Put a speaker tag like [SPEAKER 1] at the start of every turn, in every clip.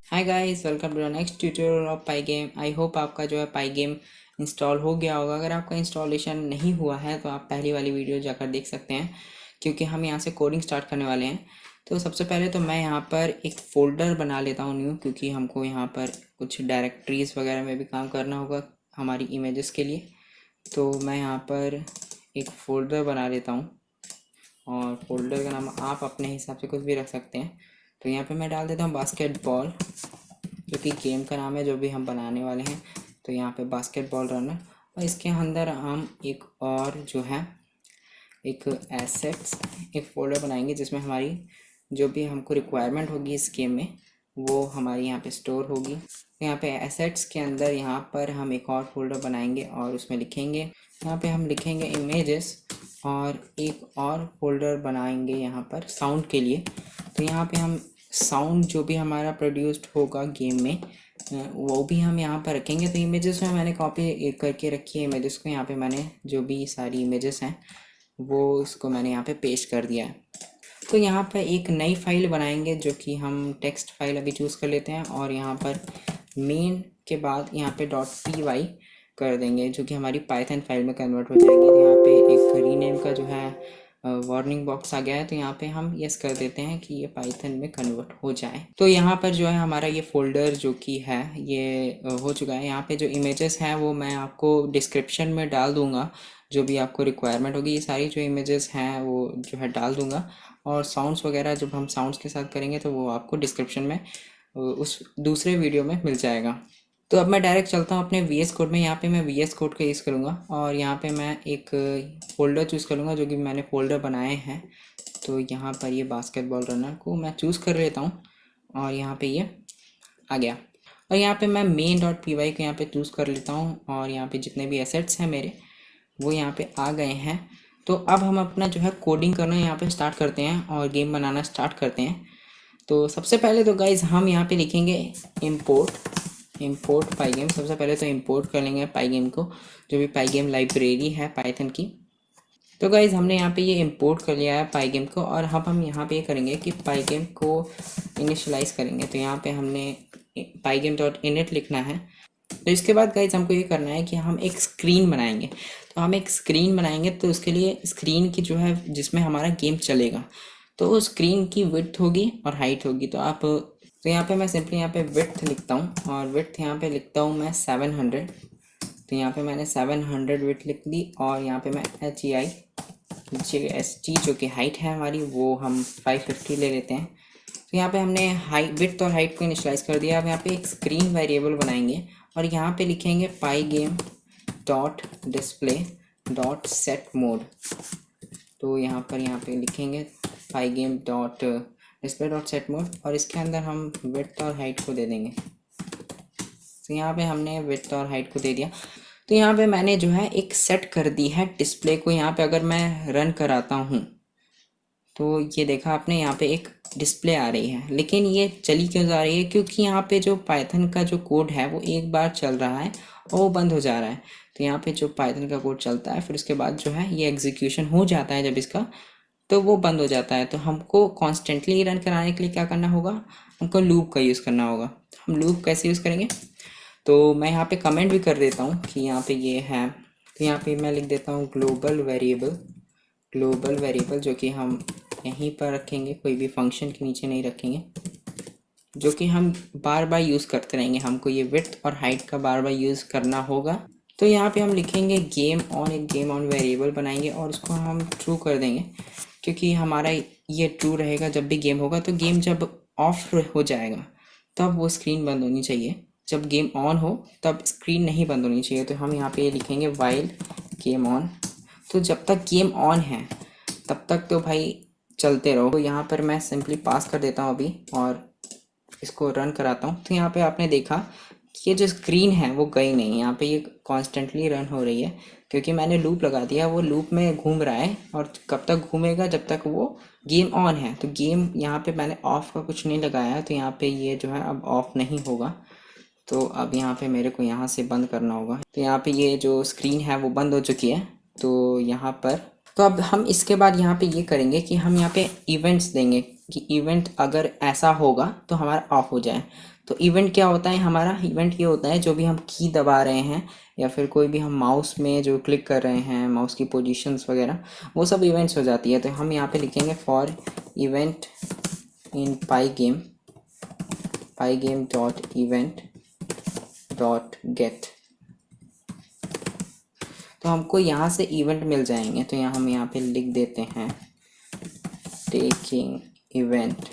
[SPEAKER 1] Hi guys, welcome to the next tutorial of Pygame. I hope आपका जो है पाई game install हो गया होगा। अगर आपका इंस्टॉलेशन नहीं हुआ है तो आप पहली वाली वीडियो जाकर देख सकते हैं, क्योंकि हम यहाँ से कोडिंग स्टार्ट करने वाले हैं। तो सबसे पहले तो मैं यहाँ पर एक फ़ोल्डर बना लेता हूँ न्यू, क्योंकि हमको यहाँ पर कुछ डायरेक्टरीज़ वगैरह में भी काम करना होगा हमारी इमेजेस के लिए। तो मैं यहाँ पर एक फ़ोल्डर बना लेता हूँ और फोल्डर का नाम आप अपने हिसाब से कुछ भी रख सकते हैं। तो यहाँ पे मैं डाल देता हूँ बास्केटबॉल, जो कि गेम का नाम है जो भी हम बनाने वाले हैं। तो यहाँ पे बास्केटबॉल रनर, और इसके अंदर हम एक और जो है एक एसेट्स एक फ़ोल्डर बनाएंगे, जिसमें हमारी जो भी हमको रिक्वायरमेंट होगी इस गेम में वो हमारी यहाँ पे स्टोर होगी। तो यहाँ पे एसेट्स के अंदर यहाँ पर हम एक और फोल्डर बनाएंगे और उसमें लिखेंगे, यहाँ पे हम लिखेंगे इमेजेस, और एक और फोल्डर बनाएंगे यहाँ पर साउंड के लिए। तो यहाँ पे हम साउंड जो भी हमारा प्रोड्यूस्ड होगा गेम में वो भी हम यहाँ पर रखेंगे। तो इमेजेस में मैंने कॉपी करके रखी है इमेजेस को। यहाँ पे मैंने जो भी सारी इमेजेस हैं वो इसको मैंने यहाँ पे पेस्ट कर दिया है। तो यहाँ पर एक नई फाइल बनाएंगे, जो कि हम टेक्स्ट फाइल अभी चूज़ कर लेते हैं, और यहाँ पर मेन के बाद यहाँ पे .py कर देंगे, जो कि हमारी पाइथन फाइल में कन्वर्ट हो जाएगी। तो यहाँ पे एक रीनेम का जो है वार्निंग बॉक्स आ गया है, तो यहाँ पे हम यस कर देते हैं कि ये पाइथन में कन्वर्ट हो जाए। तो यहाँ पर जो है हमारा ये फोल्डर जो कि है ये हो चुका है। यहाँ पे जो इमेजेस हैं वो मैं आपको डिस्क्रिप्शन में डाल दूँगा, जो भी आपको रिक्वायरमेंट होगी। ये सारी जो इमेजेस हैं वो जो है डाल दूँगा, और साउंड्स वगैरह जब हम साउंड्स के साथ करेंगे तो वो आपको डिस्क्रिप्शन में उस दूसरे वीडियो में मिल जाएगा। तो अब मैं डायरेक्ट चलता हूँ अपने VS कोड में। यहाँ पे मैं VS कोड का यूज़ करूँगा, और यहाँ पे मैं एक फ़ोल्डर चूज़ करूँगा जो कि मैंने फ़ोल्डर बनाए हैं। तो यहाँ पर ये बास्केटबॉल रनर को मैं चूज़ कर लेता हूँ, और यहाँ पे ये आ गया। और यहाँ पे मैं main.py को यहाँ पे चूज़ कर लेता हूँ, और यहाँ पे जितने भी एसेट्स हैं मेरे वो यहाँ पे आ गए हैं। तो अब हम अपना जो है कोडिंग करना यहाँ पे स्टार्ट करते हैं और गेम बनाना स्टार्ट करते हैं। तो सबसे पहले तो गाइज़ हम यहाँ पे लिखेंगे इम्पोर्ट पाई गेम। सबसे पहले तो इम्पोर्ट कर लेंगे पाई गेम को, जो भी पाई गेम लाइब्रेरी है पाइथन की। तो गाइज़ हमने यहाँ पे ये इंपोर्ट कर लिया है पाई गेम को, और हम यहाँ पे ये करेंगे कि पाई गेम को इनिशियलाइज़ करेंगे। तो यहाँ पे हमने pygame.init लिखना है। तो इसके बाद गाइज हमको ये करना है कि हम एक स्क्रीन बनाएंगे। तो हम एक स्क्रीन बनाएंगे, तो उसके लिए स्क्रीन की जो है जिसमें हमारा गेम चलेगा, तो स्क्रीन की विड्थ होगी और हाइट होगी। तो यहाँ पे मैं सिंपली यहाँ पे विड्थ लिखता हूँ, और विड्थ यहाँ पे लिखता हूँ मैं 700। तो यहाँ पे मैंने 700 विड्थ लिख दी, और यहाँ पे मैं HEIGHT जो कि हाइट है हमारी वो हम 550 ले लेते हैं। तो यहाँ पे हमने विड्थ और हाइट को इनिशियलाइज कर दिया। अब यहाँ पे एक स्क्रीन वेरिएबल बनाएंगे, और यहाँ पे लिखेंगे pygame.display.setMode। तो यहाँ पे लिखेंगे pygame.display.setMode, और इसके अंदर हम विड्थ और हाइट को दे देंगे। तो यहाँ पे हमने विड्थ और हाइट को दे दिया। तो यहाँ पे मैंने जो है एक सेट कर दी है डिस्प्ले को। यहाँ पे अगर मैं रन कराता हूँ तो ये देखा आपने, यहाँ पे एक डिस्प्ले आ रही है, लेकिन ये चली क्यों जा रही है? क्योंकि यहाँ पे जो पाइथन का जो कोड है वो एक बार चल रहा है और वो बंद हो जा रहा है। तो यहाँ पे जो पाइथन का कोड चलता है, फिर उसके बाद जो है ये एग्जीक्यूशन हो जाता है जब इसका, तो वो बंद हो जाता है। तो हमको कॉन्स्टेंटली रन कराने के लिए क्या करना होगा? हमको लूप का यूज़ करना होगा। हम लूप कैसे यूज़ करेंगे? तो मैं यहाँ पे कमेंट भी कर देता हूँ कि यहाँ पे ये है। तो यहाँ पे मैं लिख देता हूँ ग्लोबल वेरिएबल, जो कि हम यहीं पर रखेंगे, कोई भी फंक्शन के नीचे नहीं रखेंगे, जो कि हम बार बार यूज़ करते रहेंगे। हमको ये विड्थ और हाइट का बार बार यूज़ करना होगा। तो यहाँ पे हम लिखेंगे गेम ऑन, एक गेम ऑन वेरिएबल बनाएंगे, और उसको हम ट्रू कर देंगे, क्योंकि हमारा ये ट्रू रहेगा जब भी गेम होगा। तो गेम जब ऑफ हो जाएगा तब वो स्क्रीन बंद होनी चाहिए, जब गेम ऑन हो तब स्क्रीन नहीं बंद होनी चाहिए। तो हम यहाँ पे ये लिखेंगे वाइल गेम ऑन। तो जब तक गेम ऑन है तब तक तो भाई चलते रहो। तो यहाँ पर मैं सिंपली पास कर देता हूँ अभी, और इसको रन कराता हूँ। तो यहाँ पे आपने देखा कि ये जो स्क्रीन है वो गई नहीं, यहाँ पे ये कॉन्स्टेंटली रन हो रही है, क्योंकि मैंने लूप लगा दिया। वो लूप में घूम रहा है, और कब तक घूमेगा? जब तक वो गेम ऑन है। तो गेम यहाँ पे मैंने ऑफ का कुछ नहीं लगाया है, तो यहाँ पे ये जो है अब ऑफ नहीं होगा। तो अब यहाँ पे मेरे को यहाँ से बंद करना होगा। तो यहाँ पे ये जो स्क्रीन है वो बंद हो चुकी है। तो यहाँ पर तो अब हम इसके बाद यहाँ पे ये करेंगे कि हम यहाँ पे इवेंट्स देंगे कि इवेंट अगर ऐसा होगा तो हमारा ऑफ हो जाए। तो इवेंट क्या होता है हमारा, इवेंट ये होता है जो भी हम की दबा रहे हैं या फिर कोई भी हम माउस में जो क्लिक कर रहे हैं, माउस की पोजीशंस वगैरह, वो सब इवेंट्स हो जाती है। तो हम यहाँ पे लिखेंगे for event in pygame dot event dot get. तो हमको यहाँ से इवेंट मिल जाएंगे। तो यहाँ हम यहाँ पे लिख देते हैं टेकिंग इवेंट।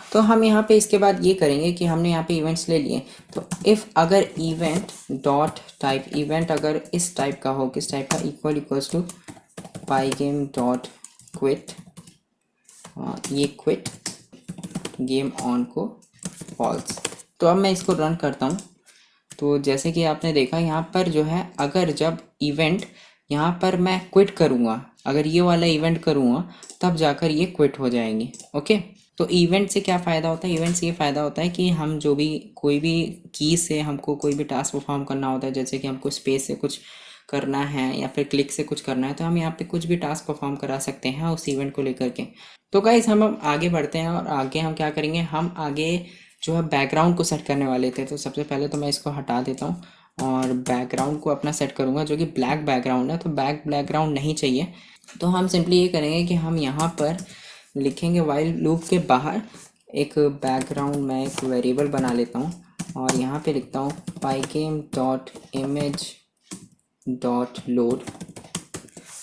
[SPEAKER 1] तो हम यहाँ पे इसके बाद ये करेंगे कि हमने यहाँ पे इवेंट्स ले लिए। तो इफ़ अगर इवेंट डॉट टाइप, इवेंट अगर इस टाइप का हो, किस टाइप का, इक्वल्स टू पाईगेम डॉट क्विट, ये क्विट गेम ऑन को फॉल्स। तो अब मैं इसको रन करता हूँ। तो जैसे कि आपने देखा यहाँ पर जो है, अगर जब इवेंट यहाँ पर मैं क्विट करूँगा, अगर ये वाला इवेंट करूँगा तब जाकर ये क्विट हो जाएंगे। ओके, तो इवेंट से क्या फ़ायदा होता है, इवेंट से ये फ़ायदा होता है कि हम जो भी कोई भी की से हमको कोई भी टास्क परफॉर्म करना होता है, जैसे कि हमको स्पेस से कुछ करना है या फिर क्लिक से कुछ करना है, तो हम यहाँ पे कुछ भी टास्क परफॉर्म करा सकते हैं उस इवेंट को लेकर के। तो गाइस हम आगे बढ़ते हैं और आगे हम क्या करेंगे, हम आगे जो है बैकग्राउंड को सेट करने वाले थे। तो सबसे पहले तो मैं इसको हटा देता हूँ और बैकग्राउंड को अपना सेट करूँगा जो कि ब्लैक बैकग्राउंड है। तो बैकग्राउंड नहीं चाहिए। तो हम सिंपली ये करेंगे कि हम यहाँ पर लिखेंगे वाइल लूप के बाहर एक बैकग्राउंड, मैं एक वेरिएबल बना लेता हूँ और यहाँ पे लिखता हूँ पाईगेम डॉट इमेज डॉट लोड।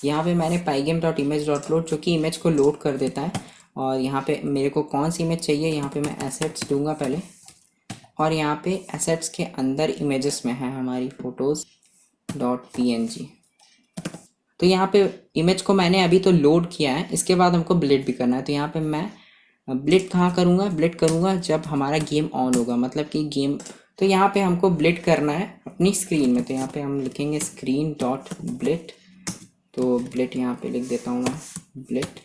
[SPEAKER 1] यहाँ पे मैंने पाईगेम डॉट इमेज डॉट लोड जो कि इमेज को लोड कर देता है। और यहाँ पे मेरे को कौन सी इमेज चाहिए, यहाँ पे मैं एसेट्स दूंगा पहले, और यहाँ पे एसेट्स के अंदर इमेजेस में है हमारी फोटोज़ डॉट png। तो यहाँ पे इमेज को मैंने अभी तो लोड किया है, इसके बाद हमको ब्लिट भी करना है। तो यहाँ पे मैं ब्लिट कहाँ करूँगा, ब्लिट करूँगा जब हमारा गेम ऑन होगा, मतलब कि गेम। तो यहाँ पे हमको ब्लिट करना है अपनी स्क्रीन में। तो यहाँ पे हम लिखेंगे स्क्रीन डॉट ब्लिट। तो ब्लिट यहाँ पे लिख देता हूँ मैं ब्लिट,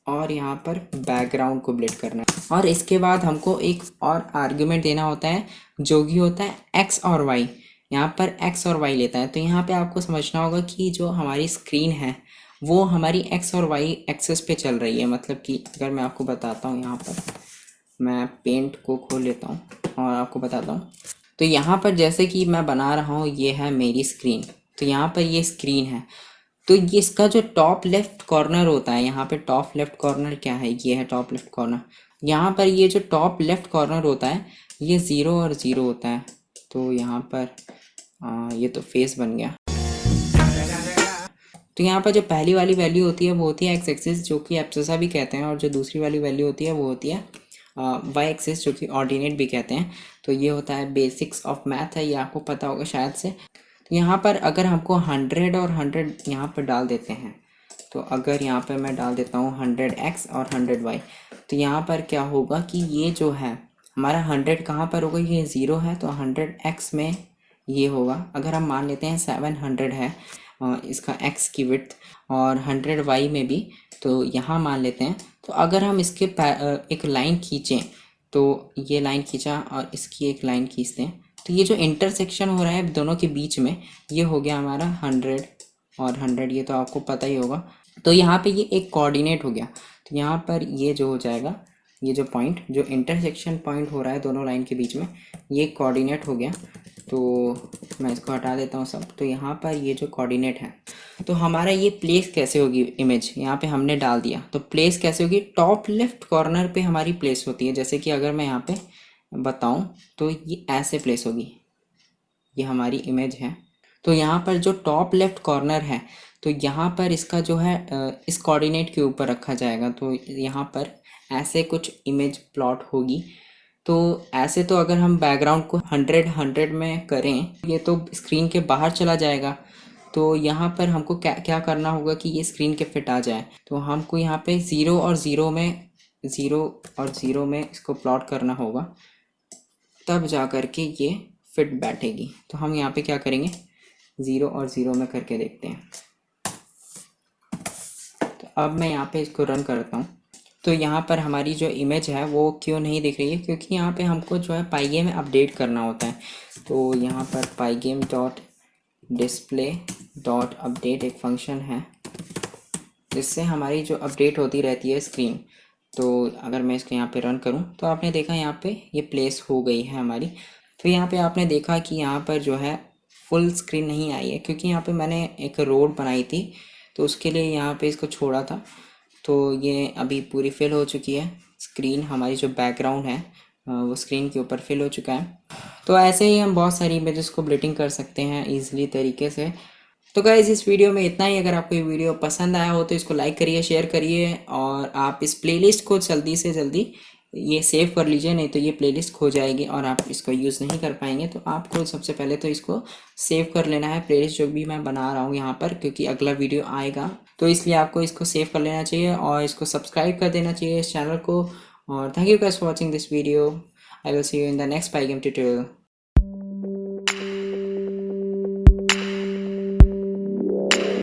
[SPEAKER 1] और यहाँ पर बैकग्राउंड को ब्लिट करना है। और इसके बाद हमको एक और आर्ग्यूमेंट देना होता है जो कि होता है एक्स और वाई। यहाँ पर एक्स और वाई लेता है। तो यहाँ पे आपको समझना होगा कि जो हमारी स्क्रीन है वो हमारी एक्स और वाई एक्सेस पे चल रही है। मतलब कि अगर मैं आपको बताता हूँ, यहाँ पर मैं पेंट को खोल लेता हूँ और आपको बताता हूँ। तो यहाँ पर जैसे कि मैं बना रहा हूँ, ये है मेरी स्क्रीन। तो यहाँ पर ये स्क्रीन है। तो ये इसका जो टॉप लेफ्ट कॉर्नर होता है, यहाँ पे टॉप लेफ्ट कॉर्नर क्या है, ये है टॉप लेफ्ट कॉर्नर। यहाँ पर ये जो टॉप लेफ्ट कॉर्नर होता है ये 0 और 0 होता है। तो यहाँ पर ये तो फेस बन गया। तो यहाँ पर जो पहली वाली वैल्यू होती है वो होती है एक्स एक्सिस, जो कि एब्ससा भी कहते हैं, और जो दूसरी वाली वैल्यू होती है वो होती है वाई एक्सिस, जो कि ऑर्डिनेट भी कहते हैं। तो ये होता है बेसिक्स ऑफ मैथ है, ये आपको पता होगा शायद से। तो यहाँ पर अगर हमको 100 और 100 यहाँ पर डाल देते हैं, तो अगर यहाँ पर मैं डाल देता हूँ 100x और 100y, तो यहाँ पर क्या होगा कि ये जो है हमारा 100 कहाँ पर होगा, ये 0 है, तो 100x में ये होगा। अगर हम मान लेते हैं 700 है इसका x की विड्थ, और 100y में भी, तो यहाँ मान लेते हैं। तो अगर हम इसके एक लाइन खींचें, तो ये लाइन खींचा और इसकी एक लाइन खींचते हैं, तो ये जो इंटरसेक्शन हो रहा है दोनों के बीच में, ये हो गया हमारा 100 और 100, ये तो आपको पता ही होगा। तो यहाँ पे ये एक कोऑर्डिनेट हो गया। तो यहाँ पर ये जो हो जाएगा, ये जो पॉइंट, जो इंटरसेक्शन पॉइंट हो रहा है दोनों लाइन के बीच में, ये कोऑर्डिनेट हो गया। तो मैं इसको हटा देता हूँ सब। तो यहाँ पर ये जो कोऑर्डिनेट है, तो हमारा ये प्लेस कैसे होगी, इमेज यहाँ पे हमने डाल दिया, तो प्लेस कैसे होगी, टॉप लेफ्ट कॉर्नर पे हमारी प्लेस होती है। जैसे कि अगर मैं यहाँ पे बताऊँ तो ये ऐसे प्लेस होगी, ये हमारी इमेज है। तो यहाँ पर जो टॉप लेफ्ट कॉर्नर है, तो यहाँ पर इसका जो है इस कोऑर्डिनेट के ऊपर रखा जाएगा। तो यहाँ पर ऐसे कुछ इमेज प्लॉट होगी। तो ऐसे तो अगर हम बैकग्राउंड को 100 में करें, ये तो स्क्रीन के बाहर चला जाएगा। तो यहाँ पर हमको क्या क्या करना होगा कि ये स्क्रीन के फिट आ जाए। तो हमको यहाँ पे 0 और 0 में इसको प्लॉट करना होगा, तब जा कर के ये फिट बैठेगी। तो हम यहाँ पे क्या करेंगे, 0 और 0 में करके देखते हैं। तो अब मैं यहाँ पे इसको रन करता हूँ। तो यहाँ पर हमारी जो इमेज है वो क्यों नहीं दिख रही है, क्योंकि यहाँ पे हमको जो है पाईगेम में अपडेट करना होता है। तो यहाँ पर पाईगेम डॉट डिस्प्ले डॉट अपडेट एक फंक्शन है, जिससे हमारी जो अपडेट होती रहती है स्क्रीन। तो अगर मैं इसको यहाँ पे रन करूँ तो आपने देखा यहाँ पे ये प्लेस हो गई है हमारी। तो यहाँ पे आपने देखा कि यहाँ पर जो है फुल स्क्रीन नहीं आई है, क्योंकि यहाँ पे मैंने एक रोड बनाई थी तो उसके लिए यहाँ पे इसको छोड़ा था। तो ये अभी पूरी फिल हो चुकी है स्क्रीन, हमारी जो बैकग्राउंड है वो स्क्रीन के ऊपर फिल हो चुका है। तो ऐसे ही हम बहुत सारी इमेजेस को ब्लिटिंग कर सकते हैं ईजिली तरीके से। तो गाइज़ इस वीडियो में इतना ही। अगर आपको ये वीडियो पसंद आया हो तो इसको लाइक करिए, शेयर करिए, और आप इस प्लेलिस्ट को जल्दी से जल्दी ये सेव कर लीजिए, नहीं तो ये प्लेलिस्ट खो जाएगी और आप इसको यूज़ नहीं कर पाएंगे। तो आपको सबसे पहले तो इसको सेव कर लेना है प्लेलिस्ट जो भी मैं बना रहा हूँ यहाँ पर, क्योंकि अगला वीडियो आएगा, तो इसलिए आपको इसको सेव कर लेना चाहिए और इसको सब्सक्राइब कर देना चाहिए इस चैनल को। और thank you guys for watching this video. I will see you in the next pygame tutorial.